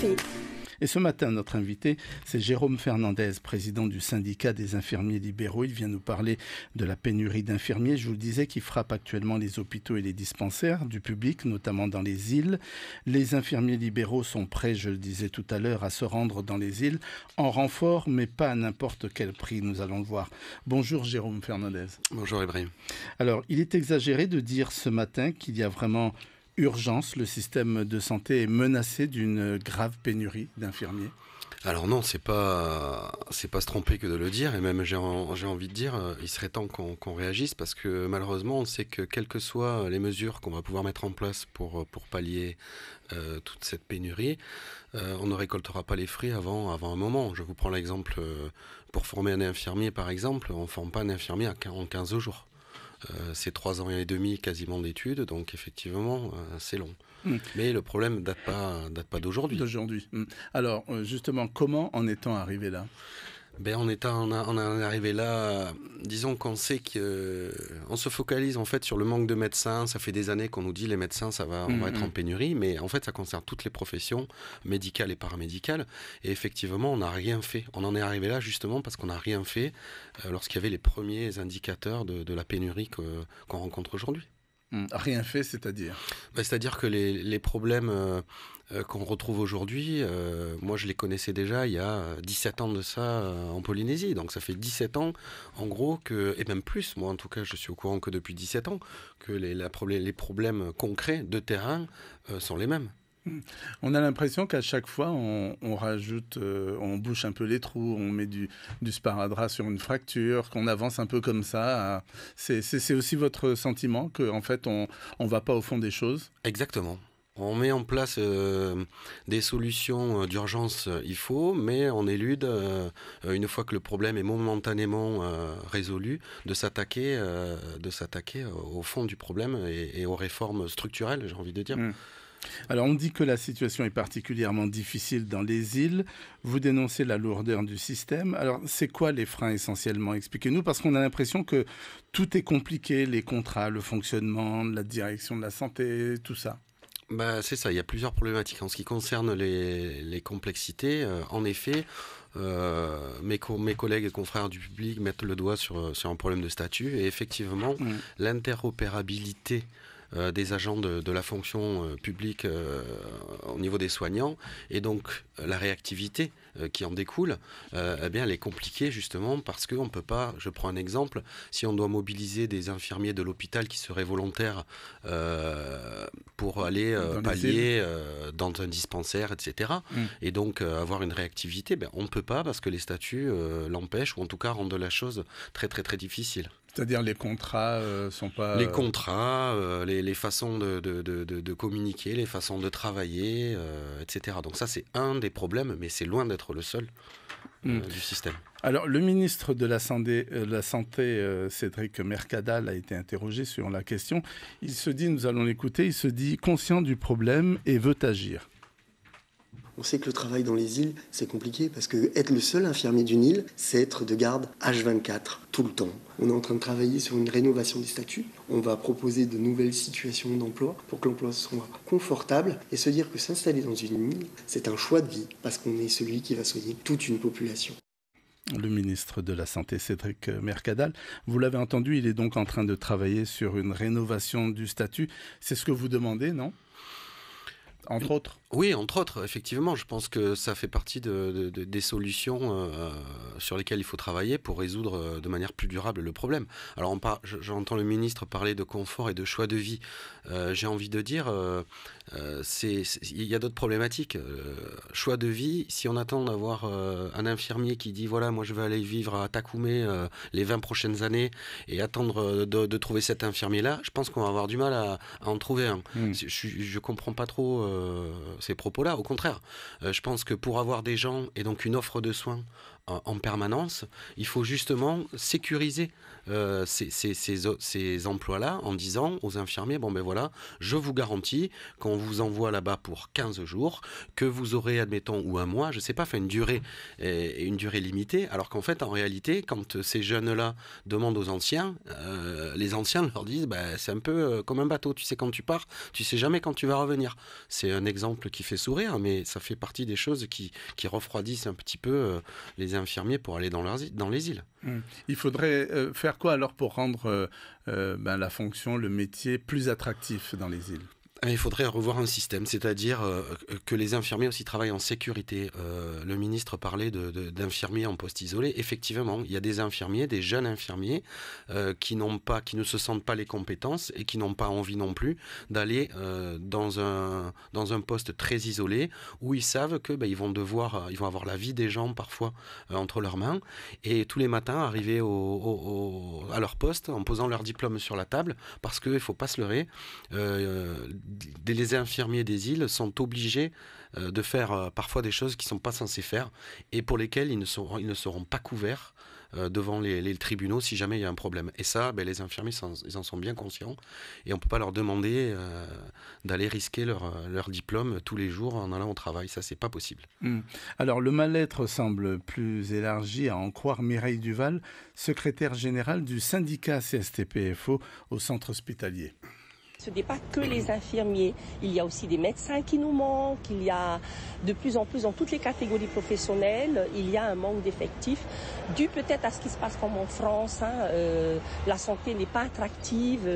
santé. Et ce matin, notre invité, c'est Jérôme Fernandez, président du syndicat des infirmiers libéraux. Il vient nous parler de la pénurie d'infirmiers, je vous le disais, qui frappe actuellement les hôpitaux et les dispensaires du public, notamment dans les îles. Les infirmiers libéraux sont prêts, je le disais tout à l'heure, à se rendre dans les îles en renfort, mais pas à n'importe quel prix, nous allons le voir. Bonjour Jérôme Fernandez. Bonjour Ibrahim. Alors, il est exagéré de dire ce matin qu'il y a vraiment urgence, le système de santé est menacé d'une grave pénurie d'infirmiers. Alors non, c'est pas se tromper que de le dire, et même j'ai envie de dire, il serait temps qu'on réagisse, parce que malheureusement on sait que quelles que soient les mesures qu'on va pouvoir mettre en place pour pallier toute cette pénurie, on ne récoltera pas les fruits avant un moment. Je vous prends l'exemple, pour former un infirmier par exemple, on ne forme pas un infirmier en 15 jours. C'est 3 ans et demi quasiment d'études, donc effectivement c'est long. Mais le problème date pas d'aujourd'hui. Alors justement, comment en est-on arrivé là ? On est arrivé là, disons qu'on sait qu'on se focalise en fait sur le manque de médecins. Ça fait des années qu'on nous dit les médecins, on va être en pénurie, mais en fait ça concerne toutes les professions médicales et paramédicales. Et effectivement, on n'a rien fait. On en est arrivé là justement parce qu'on n'a rien fait lorsqu'il y avait les premiers indicateurs de la pénurie qu'on rencontre aujourd'hui. Rien fait, c'est-à-dire ? C'est-à-dire que les problèmes qu'on retrouve aujourd'hui, moi je les connaissais déjà il y a 17 ans de ça en Polynésie. Donc ça fait 17 ans en gros, et même plus, moi en tout cas je suis au courant que depuis 17 ans, que les problèmes concrets de terrain sont les mêmes. On a l'impression qu'à chaque fois, on rajoute, on bouche un peu les trous, on met du sparadrap sur une fracture, qu'on avance un peu comme ça. C'est aussi votre sentiment qu'en fait, on ne va pas au fond des choses ? Exactement. On met en place des solutions d'urgence, il faut, mais on élude, une fois que le problème est momentanément résolu, de s'attaquer au fond du problème et aux réformes structurelles, j'ai envie de dire. Alors on dit que la situation est particulièrement difficile dans les îles. Vous dénoncez la lourdeur du système. Alors c'est quoi les freins essentiellement ? Expliquez-nous, parce qu'on a l'impression que tout est compliqué, les contrats, le fonctionnement, la direction de la santé, tout ça. C'est ça, il y a plusieurs problématiques. En ce qui concerne les complexités, en effet, mes collègues et confrères du public mettent le doigt sur un problème de statut. Et effectivement, l'interopérabilité des agents de la fonction publique au niveau des soignants, et donc la réactivité qui en découle, elle est compliquée justement parce qu'on ne peut pas, je prends un exemple, si on doit mobiliser des infirmiers de l'hôpital qui seraient volontaires pour aller pallier dans un dispensaire, etc. Et donc avoir une réactivité, on ne peut pas parce que les statuts l'empêchent, ou en tout cas rendent la chose très très très difficile. C'est-à-dire les contrats sont pas... Les contrats, les façons de communiquer, les façons de travailler, etc. Donc ça, c'est un des problèmes, mais c'est loin d'être le seul du système. Alors, le ministre de la Santé, Cédric Mercadal, a été interrogé sur la question. Il se dit, nous allons l'écouter, il se dit conscient du problème et veut agir. On sait que le travail dans les îles, c'est compliqué parce que être le seul infirmier d'une île, c'est être de garde H24, tout le temps. On est en train de travailler sur une rénovation des statuts. On va proposer de nouvelles situations d'emploi pour que l'emploi soit confortable et se dire que s'installer dans une île, c'est un choix de vie parce qu'on est celui qui va soigner toute une population. Le ministre de la Santé, Cédric Mercadal, vous l'avez entendu, il est donc en train de travailler sur une rénovation du statut. C'est ce que vous demandez, non ? Entre autres. Oui, entre autres, effectivement. Je pense que ça fait partie des solutions sur lesquelles il faut travailler pour résoudre de manière plus durable le problème. Alors, j'entends le ministre parler de confort et de choix de vie. J'ai envie de dire, il y a d'autres problématiques. Choix de vie, si on attend d'avoir un infirmier qui dit, voilà, moi je vais aller vivre à Takoumé les 20 prochaines années et attendre de trouver cet infirmier-là, je pense qu'on va avoir du mal à en trouver un. Je comprends pas trop ces propos-là. Au contraire, je pense que pour avoir des gens et donc une offre de soins en permanence. Il faut justement sécuriser ces emplois-là en disant aux infirmiers, bon ben voilà, je vous garantis qu'on vous envoie là-bas pour 15 jours, que vous aurez, admettons, ou un mois, je ne sais pas, une durée limitée, alors qu'en fait, en réalité, quand ces jeunes-là demandent aux anciens, les anciens leur disent, c'est un peu comme un bateau, tu sais quand tu pars, tu sais jamais quand tu vas revenir. C'est un exemple qui fait sourire, mais ça fait partie des choses qui refroidissent un petit peu les infirmiers pour aller dans les îles. Il faudrait faire quoi alors pour rendre la fonction, le métier plus attractif dans les îles ? Il faudrait revoir un système, c'est-à-dire que les infirmiers aussi travaillent en sécurité. Le ministre parlait d'infirmiers en poste isolé. Effectivement, il y a des infirmiers, des jeunes infirmiers qui ne se sentent pas les compétences et qui n'ont pas envie non plus d'aller dans un poste très isolé où ils savent que ils vont avoir la vie des gens parfois entre leurs mains et tous les matins arriver à leur poste en posant leur diplôme sur la table parce qu'il ne faut pas se leurrer. Les infirmiers des îles sont obligés de faire parfois des choses qu'ils ne sont pas censés faire et pour lesquelles ils ne seront pas couverts devant les tribunaux si jamais il y a un problème. Et ça, les infirmiers, ils en sont bien conscients et on ne peut pas leur demander d'aller risquer leur diplôme tous les jours en allant au travail. Ça, c'est pas possible. Alors, le mal-être semble plus élargi, à en croire Mireille Duval, secrétaire générale du syndicat CSTPFO au centre hospitalier. Ce n'est pas que les infirmiers, il y a aussi des médecins qui nous manquent, il y a de plus en plus dans toutes les catégories professionnelles, il y a un manque d'effectifs, dû peut-être à ce qui se passe comme en France, la santé n'est pas attractive,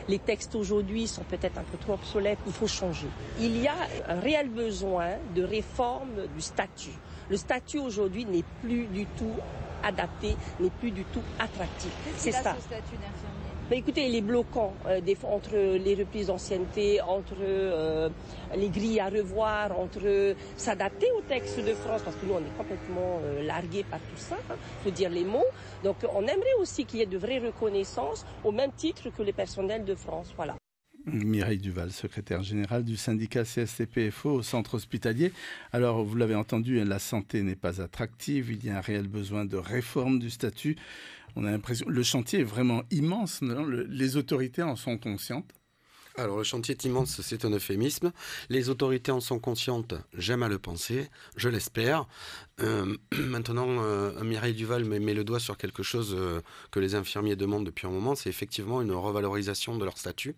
les textes aujourd'hui sont peut-être un peu trop obsolètes, il faut changer. Il y a un réel besoin de réforme du statut. Le statut aujourd'hui n'est plus du tout adapté, n'est plus du tout attractif. C'est ça. Ce statut d'infirmier. Écoutez, il est bloquant entre les reprises d'ancienneté, entre les grilles à revoir, entre s'adapter au texte de France, parce que nous on est complètement largués par tout ça, il faut dire les mots. Donc on aimerait aussi qu'il y ait de vraies reconnaissances au même titre que les personnels de France. Voilà. Mireille Duval, secrétaire générale du syndicat CSTPFO au centre hospitalier. Alors, vous l'avez entendu, la santé n'est pas attractive, il y a un réel besoin de réforme du statut. On a l'impression le chantier est vraiment immense, non ? Les autorités en sont conscientes ? Alors, le chantier est immense, c'est un euphémisme. Les autorités en sont conscientes, j'aime à le penser, je l'espère. Maintenant, Mireille Duval met le doigt sur quelque chose que les infirmiers demandent depuis un moment, c'est effectivement une revalorisation de leur statut.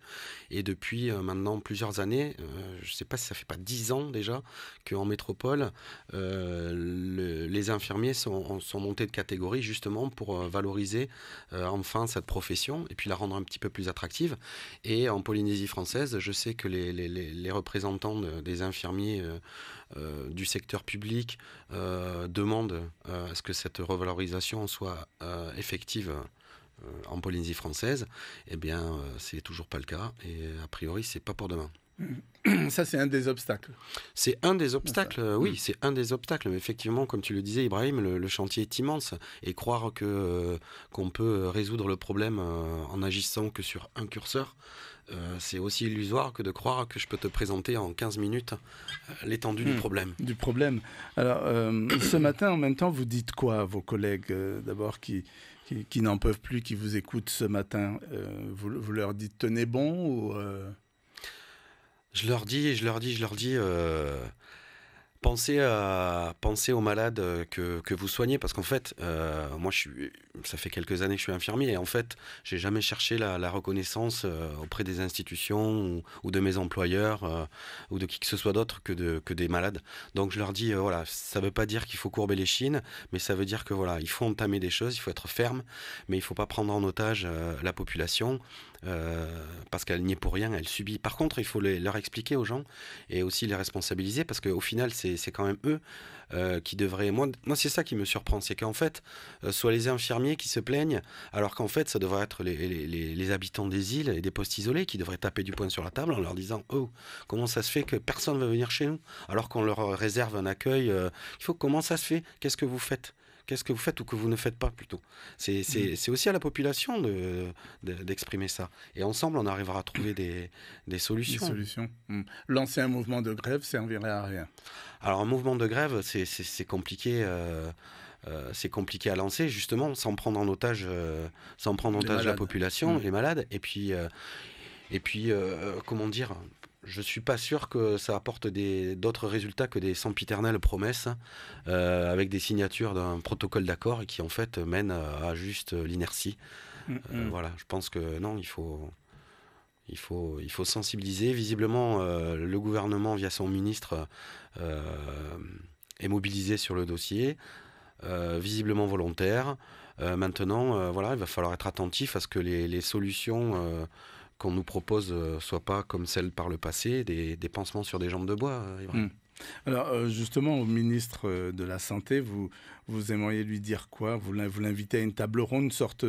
Et depuis maintenant plusieurs années, je ne sais pas si ça ne fait pas 10 ans déjà, qu'en métropole, les infirmiers sont montés de catégorie justement pour valoriser enfin cette profession et puis la rendre un petit peu plus attractive. Et en Polynésie française, je sais que les représentants des infirmiers du secteur public demandent à ce que cette revalorisation soit effective en Polynésie française. Eh bien, c'est toujours pas le cas et a priori, c'est pas pour demain. Ça, c'est un des obstacles. C'est un des obstacles, oui, c'est un des obstacles. Mais effectivement, comme tu le disais, Ibrahim, le chantier est immense. Et croire qu'on peut résoudre le problème en agissant que sur un curseur, c'est aussi illusoire que de croire que je peux te présenter en 15 minutes l'étendue du problème. Du problème. Alors, ce matin, en même temps, vous dites quoi à vos collègues, d'abord, qui n'en peuvent plus, qui vous écoutent ce matin vous leur dites « tenez bon » ou Je leur dis, pensez aux malades que vous soignez, parce qu'en fait, moi, ça fait quelques années que je suis infirmier, et en fait, j'ai jamais cherché la reconnaissance auprès des institutions ou de mes employeurs ou de qui que ce soit d'autre que des malades. Donc, je leur dis, voilà, ça veut pas dire qu'il faut courber les chines, mais ça veut dire que voilà, il faut entamer des choses, il faut être ferme, mais il faut pas prendre en otage la population. Parce qu'elle n'y est pour rien, elle subit. Par contre, il faut leur expliquer aux gens et aussi les responsabiliser, parce qu'au final, c'est quand même eux qui devraient... Moi, c'est ça qui me surprend, c'est qu'en fait, soit les infirmiers qui se plaignent, alors qu'en fait, ça devrait être les habitants des îles et des postes isolés qui devraient taper du poing sur la table en leur disant « Oh, comment ça se fait que personne ne veut venir chez nous ?» alors qu'on leur réserve un accueil. Comment ça se fait ? Qu'est-ce que vous faites ? Qu'est-ce que vous faites ou que vous ne faites pas plutôt ? C'est aussi à la population d'exprimer ça. Et ensemble, on arrivera à trouver des solutions. Des solutions. Lancer un mouvement de grève servirait à rien. Alors, un mouvement de grève, c'est compliqué. c'est compliqué à lancer, justement, sans prendre en otage, la population, les malades. Et puis, comment dire, je suis pas sûr que ça apporte d'autres résultats que des sempiternelles promesses avec des signatures d'un protocole d'accord et qui en fait mènent à juste l'inertie. Voilà, je pense que non, il faut sensibiliser. Visiblement, le gouvernement, via son ministre, est mobilisé sur le dossier, visiblement volontaire. Maintenant, voilà, il va falloir être attentif à ce que les solutions qu'on nous propose soient pas comme celles par le passé, des pansements sur des jambes de bois. Alors justement, au ministre de la Santé, vous aimeriez lui dire quoi? Vous l'invitez à une table ronde, une sorte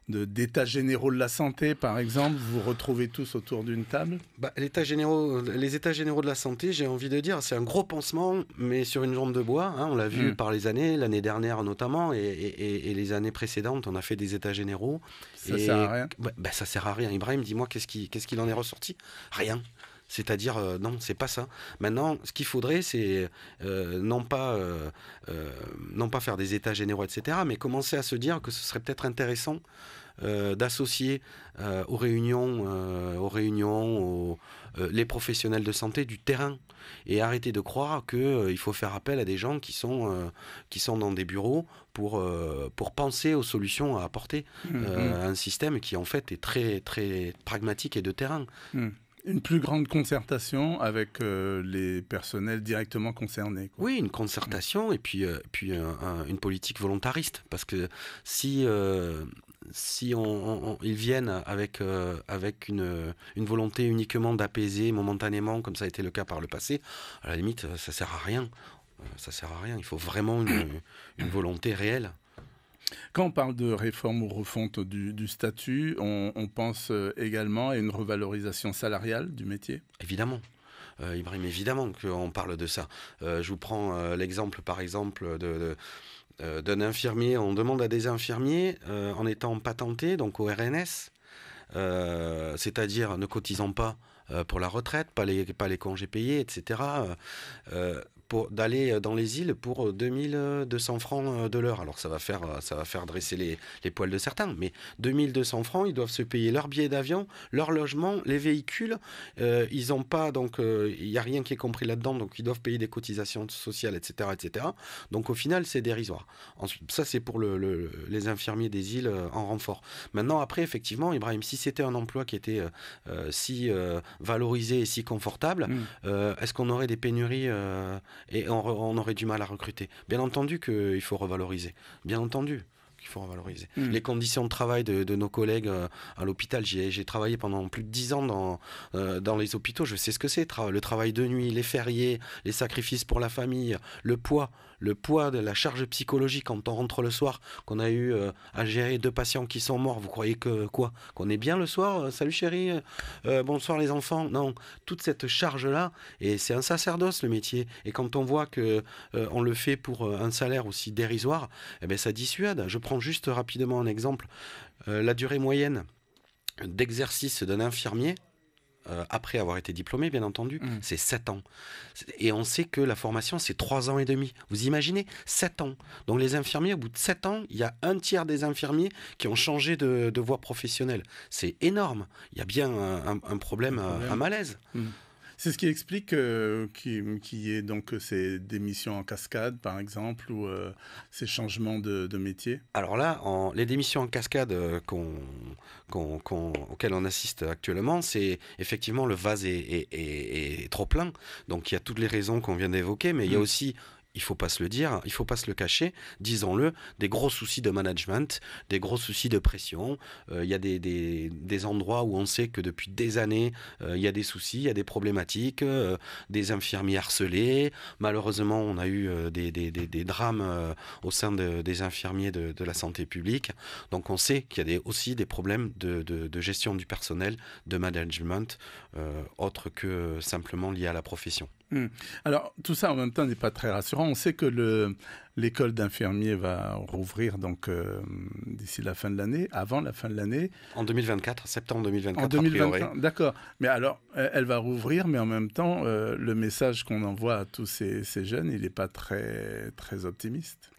d'état généraux de la santé, par exemple? Vous vous retrouvez tous autour d'une table? Les états généraux de la santé, j'ai envie de dire, c'est un gros pansement, mais sur une jambe de bois. On l'a vu par les années, l'année dernière notamment, et les années précédentes, on a fait des états généraux. Ça sert à rien? Ça sert à rien. Ibrahim, dis-moi, qu'est-ce qu'il en est ressorti? Rien. C'est-à-dire, non, c'est pas ça. Maintenant, ce qu'il faudrait, c'est non pas faire des états généraux, etc., mais commencer à se dire que ce serait peut-être intéressant d'associer aux réunions les professionnels de santé du terrain et arrêter de croire qu'il faut faire appel à des gens qui sont dans des bureaux pour penser aux solutions à apporter à un système qui en fait est très, très pragmatique et de terrain. Une plus grande concertation avec les personnels directement concernés, quoi. Oui, une concertation et puis une politique volontariste. Parce que si ils viennent avec une volonté uniquement d'apaiser momentanément, comme ça a été le cas par le passé, à la limite, ça sert à rien. Il faut vraiment une volonté réelle. Quand on parle de réforme ou refonte du statut, on pense également à une revalorisation salariale du métier? Évidemment. Ibrahim, évidemment qu'on parle de ça. Je vous prends l'exemple, par exemple, d'un infirmier. On demande à des infirmiers, en étant patentés, donc au RNS, c'est-à-dire ne cotisant pas pour la retraite, pas les congés payés, etc., d'aller dans les îles pour 2200 francs de l'heure. Alors ça va faire dresser les poils de certains, mais 2200 francs, ils doivent se payer leur billet d'avion, leur logement, les véhicules. Ils n'ont pas, donc il n'y a rien qui est compris là-dedans, donc ils doivent payer des cotisations sociales, etc., etc. Donc au final, c'est dérisoire. Ensuite, ça, c'est pour les infirmiers des îles en renfort. Maintenant, après, effectivement, Ibrahim, si c'était un emploi qui était si valorisé et si confortable, est-ce qu'on aurait des pénuries et on aurait du mal à recruter? Bien entendu qu'il faut revaloriser. Bien entendu qu'il faut revaloriser. Les conditions de travail de nos collègues à l'hôpital, j'ai travaillé pendant plus de 10 ans dans les hôpitaux, je sais ce que c'est, le travail de nuit, les fériés, les sacrifices pour la famille, le poids de la charge psychologique quand on rentre le soir, qu'on a eu à gérer 2 patients qui sont morts. Vous croyez qu'on est bien le soir? Salut chérie, bonsoir les enfants. Non, toute cette charge-là, et c'est un sacerdoce le métier. Et quand on voit que on le fait pour un salaire aussi dérisoire, ça dissuade. Je prends juste rapidement un exemple. La durée moyenne d'exercice d'un infirmier, après avoir été diplômé, bien entendu, c'est 7 ans. Et on sait que la formation, c'est 3 ans et demi. Vous imaginez, 7 ans. Donc les infirmiers, au bout de 7 ans, il y a un tiers des infirmiers qui ont changé de voie professionnelle. C'est énorme. Il y a bien un problème, un malaise. C'est ce qui explique qu'il y ait donc ces démissions en cascade, par exemple, ou ces changements de métier. Alors là, les démissions en cascade auxquelles on assiste actuellement, c'est effectivement le vase est trop plein. Donc il y a toutes les raisons qu'on vient d'évoquer, mais il y a aussi... Il ne faut pas se le dire, il ne faut pas se le cacher, disons-le, des gros soucis de management, des gros soucis de pression. Il y a des endroits où on sait que depuis des années, il y a des soucis, il y a des problématiques, des infirmiers harcelés. Malheureusement, on a eu des drames au sein des infirmiers de la santé publique. Donc on sait qu'il y a aussi des problèmes de gestion du personnel, de management, autres que simplement liés à la profession. Alors, tout ça en même temps n'est pas très rassurant. On sait que l'école d'infirmiers va rouvrir donc d'ici la fin de l'année, avant la fin de l'année. En 2024, septembre 2024. En 2024, d'accord. Mais alors, elle va rouvrir, mais en même temps, le message qu'on envoie à tous ces jeunes, il n'est pas très, très optimiste.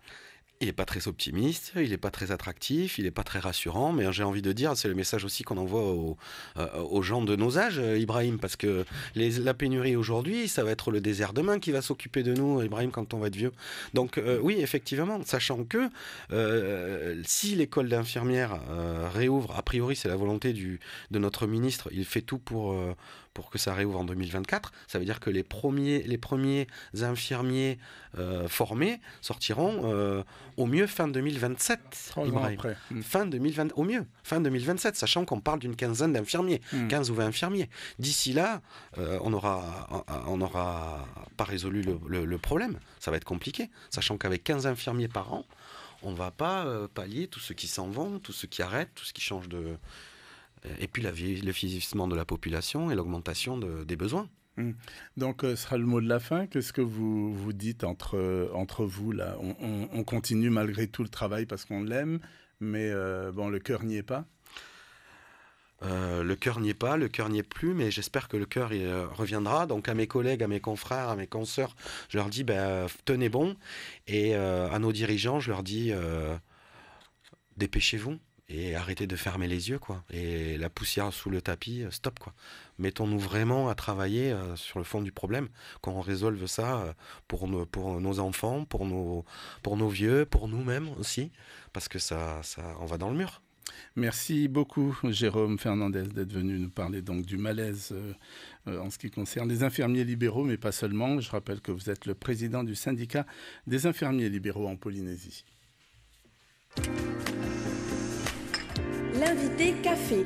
Il n'est pas très optimiste, il n'est pas très attractif, il n'est pas très rassurant, mais j'ai envie de dire, c'est le message aussi qu'on envoie aux gens de nos âges, Ibrahim, parce que la pénurie aujourd'hui, ça va être le désert demain qui va s'occuper de nous, Ibrahim, quand on va être vieux. Donc oui, effectivement, sachant que si l'école d'infirmière réouvre, a priori c'est la volonté de notre ministre, il fait tout pour que ça réouvre en 2024, ça veut dire que les premiers infirmiers formés sortiront au mieux fin 2027. 3 ans après. Fin 2020, au mieux, fin 2027, sachant qu'on parle d'une quinzaine d'infirmiers, 15 ou 20 infirmiers. D'ici là, on n'aura pas résolu le problème. Ça va être compliqué, sachant qu'avec 15 infirmiers par an, on ne va pas pallier tous ceux qui s'en vont, tous ceux qui arrêtent, tout ce qui change de... Et puis le vieillissement de la population et l'augmentation des besoins. Donc, ce sera le mot de la fin. Qu'est-ce que vous dites entre vous là ? On continue malgré tout le travail parce qu'on l'aime, mais le cœur n'y est pas. Le cœur n'y est pas, le cœur n'y est plus, mais j'espère que le cœur reviendra. Donc à mes collègues, à mes confrères, à mes consoeurs, je leur dis tenez bon. Et à nos dirigeants, je leur dis dépêchez-vous. Et arrêtez de fermer les yeux, quoi. Et la poussière sous le tapis, stop, quoi. Mettons-nous vraiment à travailler sur le fond du problème, qu'on résolve ça pour nos enfants, pour nos vieux, pour nous-mêmes aussi, parce que ça, on va dans le mur. Merci beaucoup, Jérôme Fernandez, d'être venu nous parler donc du malaise en ce qui concerne les infirmiers libéraux, mais pas seulement. Je rappelle que vous êtes le président du syndicat des infirmiers libéraux en Polynésie. L'invité café.